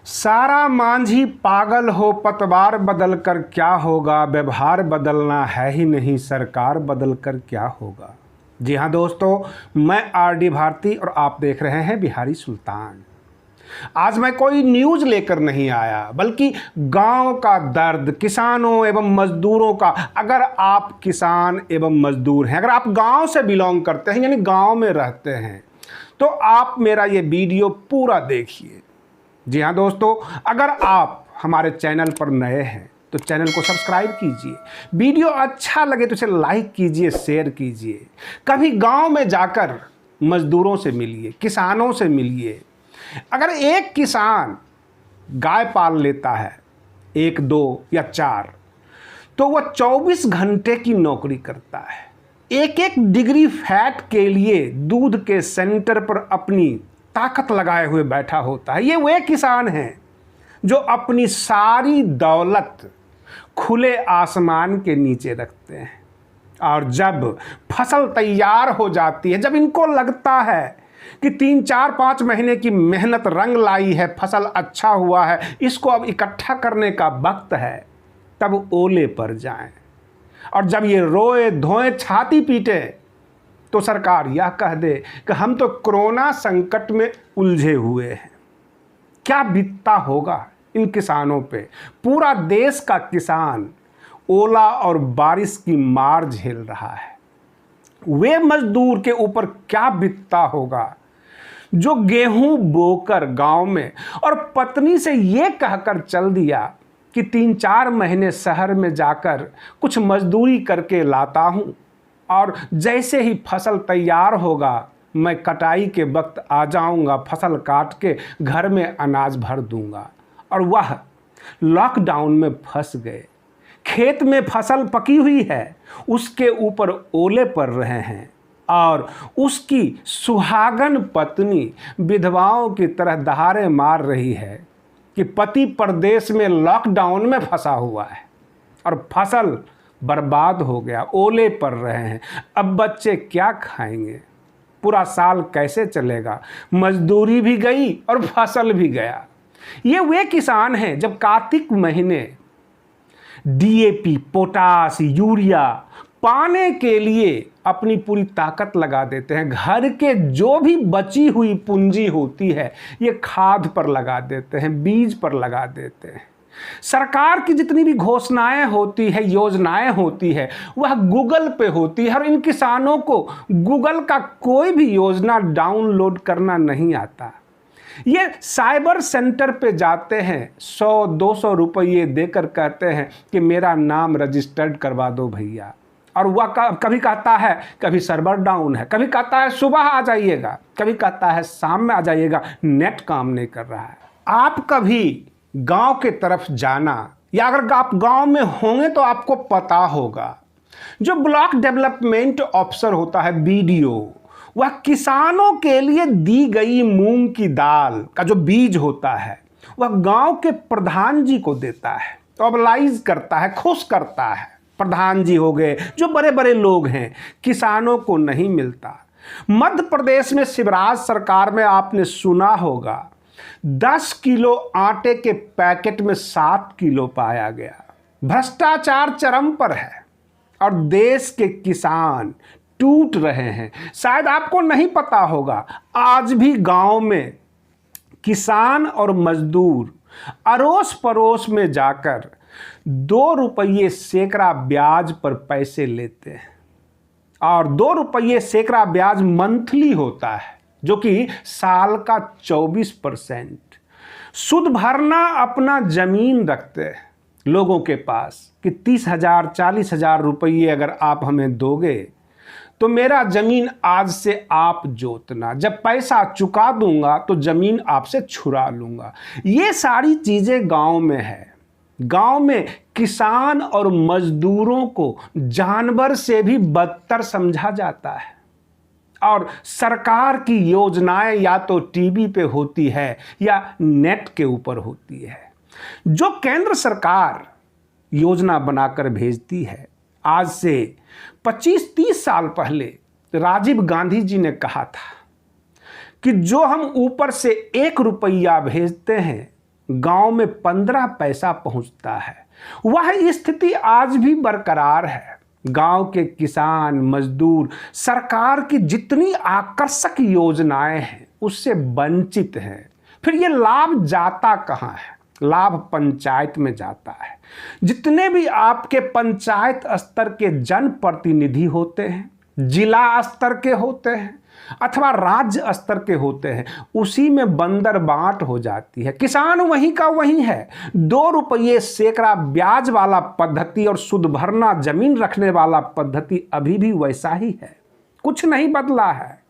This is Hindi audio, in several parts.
सारा मांझी पागल हो, पतवार बदल कर क्या होगा, व्यवहार बदलना है ही नहीं, सरकार बदल कर क्या होगा। जी हाँ दोस्तों, मैं आरडी भारती और आप देख रहे हैं बिहारी सुल्तान। आज मैं कोई न्यूज़ लेकर नहीं आया, बल्कि गांव का दर्द, किसानों एवं मजदूरों का। अगर आप किसान एवं मजदूर हैं, अगर आप गांव से बिलोंग करते हैं, यानी गांव में रहते हैं, तो आप मेरा ये वीडियो पूरा देखिए। जी हाँ दोस्तों, अगर आप हमारे चैनल पर नए हैं तो चैनल को सब्सक्राइब कीजिए। वीडियो अच्छा लगे तो इसे लाइक कीजिए, शेयर कीजिए। कभी गांव में जाकर मजदूरों से मिलिए, किसानों से मिलिए। अगर एक किसान गाय पाल लेता है, 1, 2 या 4, तो वह 24 घंटे की नौकरी करता है। एक डिग्री फैट के लिए दूध के सेंटर पर अपनी ताकत लगाए हुए बैठा होता है। ये वे किसान हैं जो अपनी सारी दौलत खुले आसमान के नीचे रखते हैं, और जब फसल तैयार हो जाती है, जब इनको लगता है कि 3, 4, 5 महीने की मेहनत रंग लाई है, फसल अच्छा हुआ है, इसको अब इकट्ठा करने का वक्त है, तब ओले पर जाएं। और जब ये रोए धोए छाती पीटे तो सरकार यह कह दे कि हम तो कोरोना संकट में उलझे हुए हैं। क्या बीतता होगा इन किसानों पे। पूरा देश का किसान ओला और बारिश की मार झेल रहा है। वे मजदूर के ऊपर क्या बीतता होगा जो गेहूं बोकर गांव में और पत्नी से ये कहकर चल दिया कि 3, 4 महीने शहर में जाकर कुछ मजदूरी करके लाता हूं, और जैसे ही फसल तैयार होगा मैं कटाई के वक्त आ जाऊंगा, फसल काट के घर में अनाज भर दूंगा। और वह लॉकडाउन में फंस गए। खेत में फसल पकी हुई है, उसके ऊपर ओले पड़ रहे हैं, और उसकी सुहागन पत्नी विधवाओं की तरह दहाड़े मार रही है कि पति परदेश में लॉकडाउन में फंसा हुआ है और फसल बर्बाद हो गया, ओले पड़ रहे हैं। अब बच्चे क्या खाएंगे, पूरा साल कैसे चलेगा। मजदूरी भी गई और फसल भी गया। ये वे किसान हैं जब कार्तिक महीने डीएपी, पोटास, यूरिया पाने के लिए अपनी पूरी ताकत लगा देते हैं। घर के जो भी बची हुई पूंजी होती है, ये खाद पर लगा देते हैं, बीज पर लगा देते हैं। सरकार की जितनी भी घोषणाएं होती है, योजनाएं होती है, वह गूगल पे होती है, और इन किसानों को गूगल का कोई भी योजना डाउनलोड करना नहीं आता। ये साइबर सेंटर पे जाते हैं, 100-200 रुपये देकर कहते हैं कि मेरा नाम रजिस्टर्ड करवा दो भैया, और वह कभी कहता है कभी सर्वर डाउन है, कभी कहता है सुबह आ जाइएगा, कभी कहता है शाम में आ जाइएगा, नेट काम नहीं कर रहा है। आप कभी गांव के तरफ जाना, या अगर आप गांव में होंगे तो आपको पता होगा, जो ब्लॉक डेवलपमेंट ऑफिसर होता है, बीडीओ, वह किसानों के लिए दी गई मूंग की दाल का जो बीज होता है वह गांव के प्रधान जी को देता है, ऑबलाइज करता है, खुश करता है। प्रधान जी हो गए, जो बड़े बड़े लोग हैं, किसानों को नहीं मिलता। मध्य प्रदेश में शिवराज सरकार में आपने सुना होगा 10 किलो आटे के पैकेट में 7 किलो पाया गया। भ्रष्टाचार चरम पर है और देश के किसान टूट रहे हैं। शायद आपको नहीं पता होगा, आज भी गांव में किसान और मजदूर अड़ोस पड़ोस में जाकर 2 रुपये सैकड़ा ब्याज पर पैसे लेते हैं, और 2 रुपये सैकड़ा ब्याज मंथली होता है, जो कि साल का 24%। सुद भरना अपना जमीन रखते हैं लोगों के पास कि 30,000 40,000 रुपये अगर आप हमें दोगे तो मेरा जमीन आज से आप जोतना, जब पैसा चुका दूंगा तो जमीन आपसे छुड़ा लूंगा। ये सारी चीजें गांव में है। गांव में किसान और मजदूरों को जानवर से भी बदतर समझा जाता है, और सरकार की योजनाएं या तो टीवी पे होती है या नेट के ऊपर होती है। जो केंद्र सरकार योजना बनाकर भेजती है, आज से 25-30 साल पहले राजीव गांधी जी ने कहा था कि जो हम ऊपर से 1 रुपया भेजते हैं, गांव में 15 पैसा पहुंचता है। वह स्थिति आज भी बरकरार है। गांव के किसान मजदूर सरकार की जितनी आकर्षक योजनाएं हैं उससे वंचित हैं। फिर ये लाभ जाता कहाँ है? लाभ पंचायत में जाता है। जितने भी आपके पंचायत स्तर के जनप्रतिनिधि होते हैं, जिला स्तर के होते हैं अथवा राज्य स्तर के होते हैं, उसी में बंदर बांट हो जाती है। किसान वहीं का वहीं है। 2 रुपये सैकड़ा ब्याज वाला पद्धति और सुद भरना जमीन रखने वाला पद्धति अभी भी वैसा ही है, कुछ नहीं बदला है।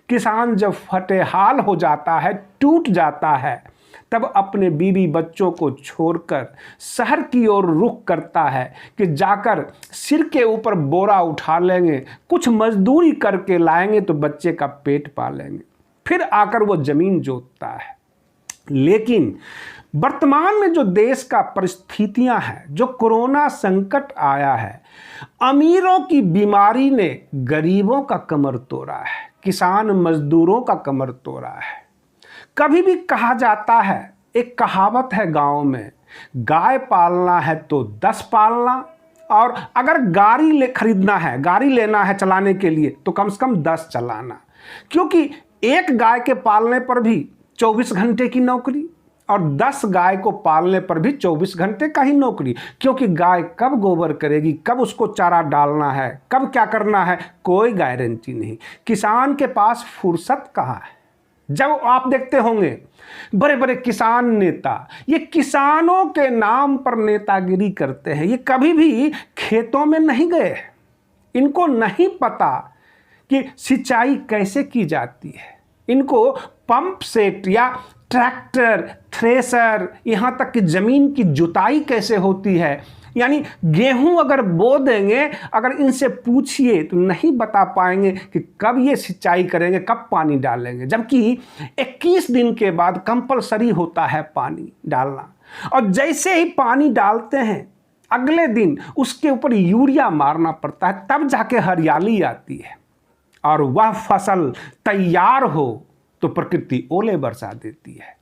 किसान जब फटेहाल हो जाता है, टूट जाता है, तब अपने बीवी बच्चों को छोड़कर शहर की ओर रुख करता है कि जाकर सिर के ऊपर बोरा उठा लेंगे, कुछ मजदूरी करके लाएंगे तो बच्चे का पेट पालेंगे, फिर आकर वो जमीन जोतता है। लेकिन वर्तमान में जो देश का परिस्थितियां हैं, जो कोरोना संकट आया है, अमीरों की बीमारी ने गरीबों का कमर तोड़ा है, किसान मजदूरों का कमर तोड़ा है। कभी भी कहा जाता है, एक कहावत है गांव में, गाय पालना है तो 10 पालना, और अगर खरीदना है, गाड़ी लेना है चलाने के लिए तो कम से कम 10 चलाना। क्योंकि एक गाय के पालने पर भी 24 घंटे की नौकरी और 10 गाय को पालने पर भी 24 घंटे का ही नौकरी। क्योंकि गाय कब गोबर करेगी, कब उसको चारा डालना है, कब क्या करना है, कोई गारंटी नहीं। किसान के पास फुर्सत कहाँ है? जब आप देखते होंगे बड़े बड़े किसान नेता, ये किसानों के नाम पर नेतागिरी करते हैं। ये कभी भी खेतों में नहीं गए, इनको नहीं पता कि सिंचाई कैसे की जाती है। इनको पंप सेट या ट्रैक्टर, थ्रेसर, यहाँ तक कि जमीन की जुताई कैसे होती है, यानी गेहूं अगर बो देंगे, अगर इनसे पूछिए तो नहीं बता पाएंगे कि कब ये सिंचाई करेंगे, कब पानी डालेंगे। जबकि 21 दिन के बाद कंपलसरी होता है पानी डालना, और जैसे ही पानी डालते हैं अगले दिन उसके ऊपर यूरिया मारना पड़ता है, तब जाके हरियाली आती है और वह फसल तैयार हो तो प्रकृति ओले बरसा देती है।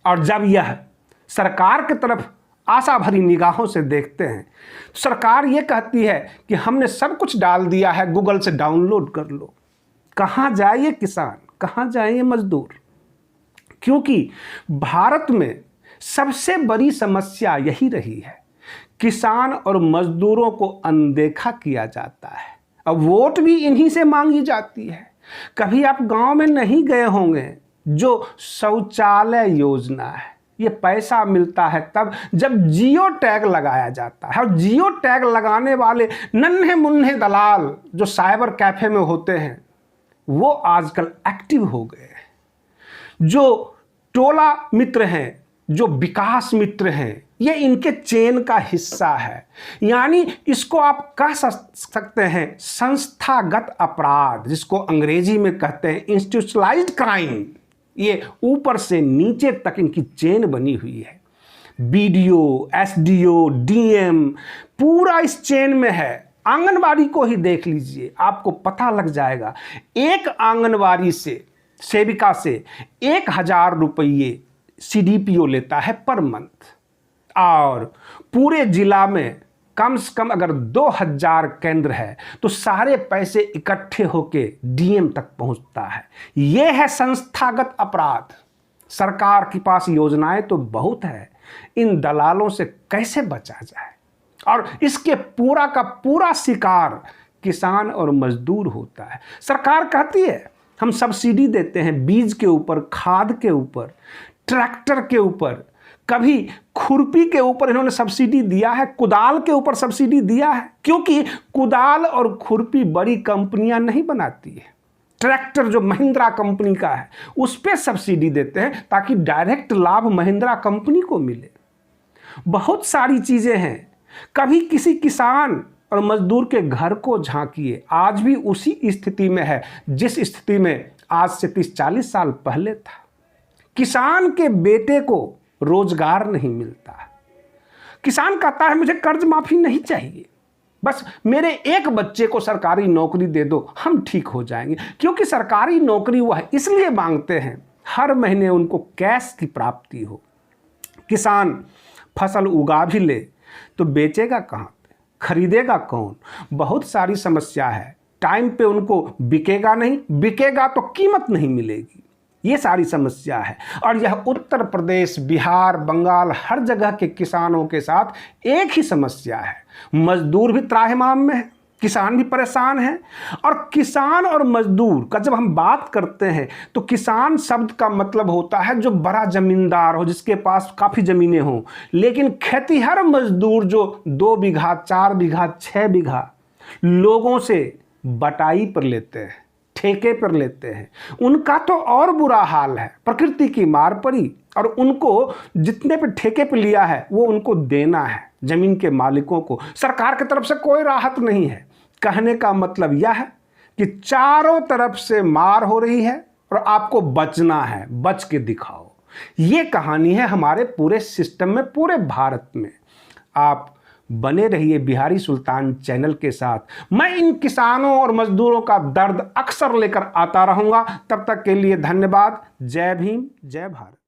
और जब यह सरकार की तरफ आशा भरी निगाहों से देखते हैं, सरकार ये कहती है कि हमने सब कुछ डाल दिया है, गूगल से डाउनलोड कर लो। कहाँ जाए ये किसान, कहाँ जाए ये मजदूर? क्योंकि भारत में सबसे बड़ी समस्या यही रही है, किसान और मजदूरों को अनदेखा किया जाता है। अब वोट भी इन्हीं से मांगी जाती है। कभी आप गांव में नहीं गए होंगे, जो शौचालय योजना है, ये पैसा मिलता है तब जब जियो टैग लगाया जाता है। और जियो टैग लगाने वाले नन्हे मुन्ने दलाल जो साइबर कैफे में होते हैं, वो आजकल एक्टिव हो गए हैं। जो टोला मित्र हैं, जो विकास मित्र हैं, ये इनके चेन का हिस्सा है। यानी इसको आप कह सकते हैं संस्थागत अपराध, जिसको अंग्रेजी में कहते हैं इंस्टीट्यूशनलाइज्ड क्राइम। ये ऊपर से नीचे तक इनकी चेन बनी हुई है। बीडीओ, एसडीओ, डीएम पूरा इस चेन में है। आंगनबाड़ी को ही देख लीजिए, आपको पता लग जाएगा। एक आंगनबाड़ी से सेविका से 1000 रुपये सीडीपीओ लेता है पर मंथ, और पूरे जिला में कम से कम अगर 2000 केंद्र है तो सारे पैसे इकट्ठे होके डीएम तक पहुंचता है। यह है संस्थागत अपराध। सरकार के पास योजनाएं तो बहुत है, इन दलालों से कैसे बचा जाए? और इसके पूरा का पूरा शिकार किसान और मजदूर होता है। सरकार कहती है हम सब्सिडी देते हैं बीज के ऊपर, खाद के ऊपर, ट्रैक्टर के ऊपर, कभी खुरपी के ऊपर इन्होंने सब्सिडी दिया है, कुदाल के ऊपर सब्सिडी दिया है। क्योंकि कुदाल और खुरपी बड़ी कंपनियां नहीं बनाती है। ट्रैक्टर जो महिंद्रा कंपनी का है उस पर सब्सिडी देते हैं ताकि डायरेक्ट लाभ महिंद्रा कंपनी को मिले। बहुत सारी चीजें हैं। कभी किसी किसान और मजदूर के घर को झांकिए, आज भी उसी स्थिति में है जिस स्थिति में आज से 30-40 साल पहले था। किसान के बेटे को रोजगार नहीं मिलता। किसान कहता है मुझे कर्ज माफी नहीं चाहिए, बस मेरे एक बच्चे को सरकारी नौकरी दे दो, हम ठीक हो जाएंगे। क्योंकि सरकारी नौकरी वह इसलिए मांगते हैं, हर महीने उनको कैश की प्राप्ति हो। किसान फसल उगा भी ले तो बेचेगा कहाँ पे, खरीदेगा कौन? बहुत सारी समस्या है। टाइम पे उनको बिकेगा नहीं, बिकेगा तो कीमत नहीं मिलेगी। ये सारी समस्या है। और यह उत्तर प्रदेश, बिहार, बंगाल, हर जगह के किसानों के साथ एक ही समस्या है। मजदूर भी त्राहिमाम में है, किसान भी परेशान है। और किसान और मजदूर का जब हम बात करते हैं तो किसान शब्द का मतलब होता है जो बड़ा जमींदार हो, जिसके पास काफ़ी ज़मीनें हों। लेकिन खेतिहर मजदूर जो 2 बीघा, 4 बीघा, 6 बीघा लोगों से बटाई पर लेते हैं, ठेके पर लेते हैं, उनका तो और बुरा हाल है। प्रकृति की मार पड़ी और उनको जितने पे ठेके पे लिया है वो उनको देना है जमीन के मालिकों को। सरकार की तरफ से कोई राहत नहीं है। कहने का मतलब यह है कि चारों तरफ से मार हो रही है और आपको बचना है, बच के दिखाओ। ये कहानी है हमारे पूरे सिस्टम में, पूरे भारत में। आप बने रहिए बिहारी सुल्तान चैनल के साथ। मैं इन किसानों और मजदूरों का दर्द अक्सर लेकर आता रहूंगा। तब तक के लिए धन्यवाद। जय भीम, जय भारत।